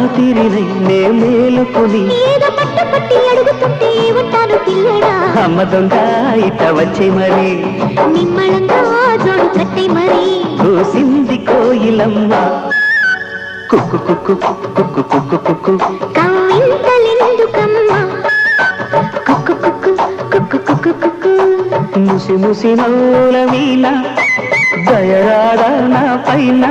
రాత్రినై నే మేలుకొని ఏదో పట్టు పట్టి అడుగుతుంటే ఉంటాను పిల్లడా అమ్మ దొంగ ఇట వచ్చే మరి నిమ్మళంగా జోడు కట్టే మరి కూసింది కోయిలమ్మ కుక్కు కుక్కు కుక్కు కుక్కు కుక్కు కవ్వింతలెందుకమ్మా కుక్కు కుక్కు కుక్కు కుక్కు కుక్కు ముసి ముసి నవ్వుల వీణ దయరాదా నా పైన